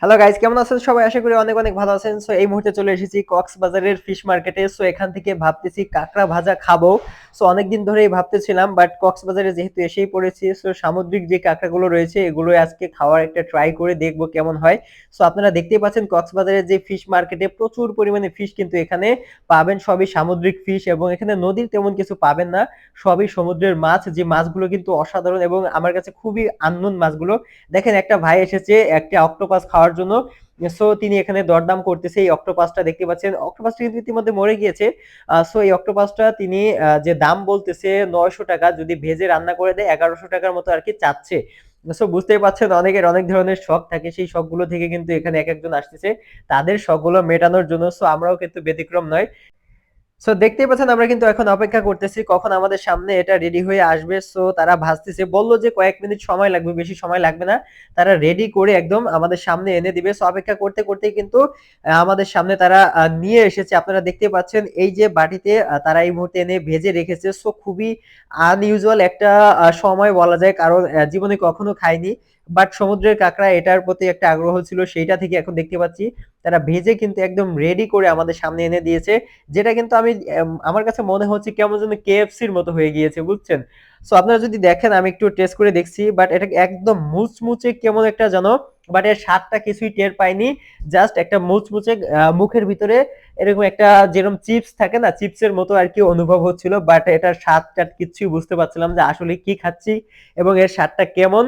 Hello guys, কেমন আছেন সবাই? আশা করি অনেক অনেক ভালো আছেন। সো এই মুহূর্তে চলে এসেছি কক্সবাজারের ফিশ মার্কেটে। সো এখান থেকে ভাবতেছি কাঁকড়া ভাজা খাবো। সো অনেকদিন ধরেই ভাবতেছিলাম, বাট কক্সবাজারে যেহেতু এসেই পড়েছি, সো সামুদ্রিক যে কাঁকড়াগুলো রয়েছে এগুলো আজকে খাওয়ার একটা ট্রাই করে দেখবো কেমন হয়। সো আপনারা দেখতেই পাচ্ছেন কক্সবাজারের যে ফিশ মার্কেটে প্রচুর পরিমাণে ফিশ কিন্তু এখানে পাবেন। সবই সামুদ্রিক ফিশ এবং এখানে নদীর তেমন কিছু পাবেন না। সবই সমুদ্রের মাছ, যে মাছগুলো কিন্তু অসাধারণ এবং আমার কাছে খুবই আননোন মাছগুলো। দেখেন, একটা ভাই এসেছে একটা অক্টোপাস খাওয়ার জন্য। সো তিনি এখানে দরদাম করতেছে এই অক্টোপাসটা, দেখতে পাচ্ছেন অক্টোপাসটা কিন্তু ইতিমধ্যে মরে গিয়েছে। সো এই অক্টোপাসটা তিনি যে দাম বলতেছে 900 টাকা, যদি ভেজে রান্না করে দেয় 1100 টাকার মতো আর কি চাচ্ছে। সো বুঝতেই পাচ্ছেন অনেকের অনেক ধরনের শখ থাকে, সেই শখগুলো থেকে কিন্তু এখানে এক একজন আসতেছে তাদের শখগুলো মেটানোর জন্য। সো আমরাও কিন্তু ব্যতিক্রম নয়। সো দেখতেই পাচ্ছেন আমরা কিন্তু এখন অপেক্ষা করতেছি কখন আমাদের সামনে এটা রেডি হয়ে আসবে। সো তারা ভাজতেছে, বললো যে কয়েক মিনিট সময় লাগবে, বেশি সময় লাগবে না। তারা রেডি করে একদম আমাদের সামনে এনে দিবে। সো অপেক্ষা করতে করতেই কিন্তু আমাদের সামনে তারা নিয়ে এসেছে। আপনারা দেখতে পাচ্ছেন এই যে বাটিতে তারা এই মুহূর্তে এনে ভেজে রেখেছে। সো খুবই আনইউজুয়াল একটা সময় বলা যায়, কারণ জীবনে কখনো খাইনি। বাট সমুদ্রের কাঁকড়া এটার প্রতি একটা আগ্রহ ছিল, সেইটা থেকে এখন দেখতে পাচ্ছি তারা ভেজে কিন্তু একদম রেডি করে আমাদের সামনে এনে দিয়েছে। যেটা কিন্তু আমি আমার কাছে মনে হচ্ছে কেমন যেন কেএফসির মতো হয়ে গিয়েছে, বুঝছেন? সো আপনারা যদি দেখেন, আমি একটু টেস্ট করে দেখছি, বাট এটা একদম মুচমুচে কেমন একটা যেন, বাট এর স্বাদটা কিছুই টের পাইনি। জাস্ট একটা মুচমুচে মুখের ভিতরে এরকম একটা, যেরকম চিপস থাকে না, চিপসের মতো আর কি অনুভব হচ্ছিল। বাট এটার স্বাদটা কিছুই বুঝতে পারছিলাম যে আসলে কি খাচ্ছি এবং এর স্বাদটা কেমন।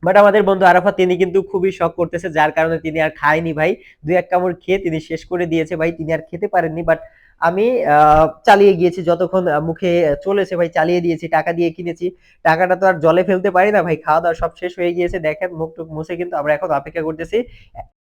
বাট আমাদের বন্ধু আরাফাত তিনি কিন্তু খুবই শখ করতেছে, যার কারণে তিনি আর খায়নি ভাই। দুই এক কামড় খেয়ে তিনি শেষ করে দিয়েছে ভাই, তিনি আর খেতে পারেননি। বাট আমি চালিয়ে গিয়েছি যতক্ষণ মুখে চলেছে ভাই, চালিয়ে দিয়েছি, টাকা দিয়ে কিনেছি। টাকাটা তো আর জলে ফেলতে পারি না ভাই, খাওয়া দাওয়া সব শেষ হয়ে গিয়েছে। দেখেন মুখ টুক মুছে কিন্তু আমরা এখন অপেক্ষা করতেছি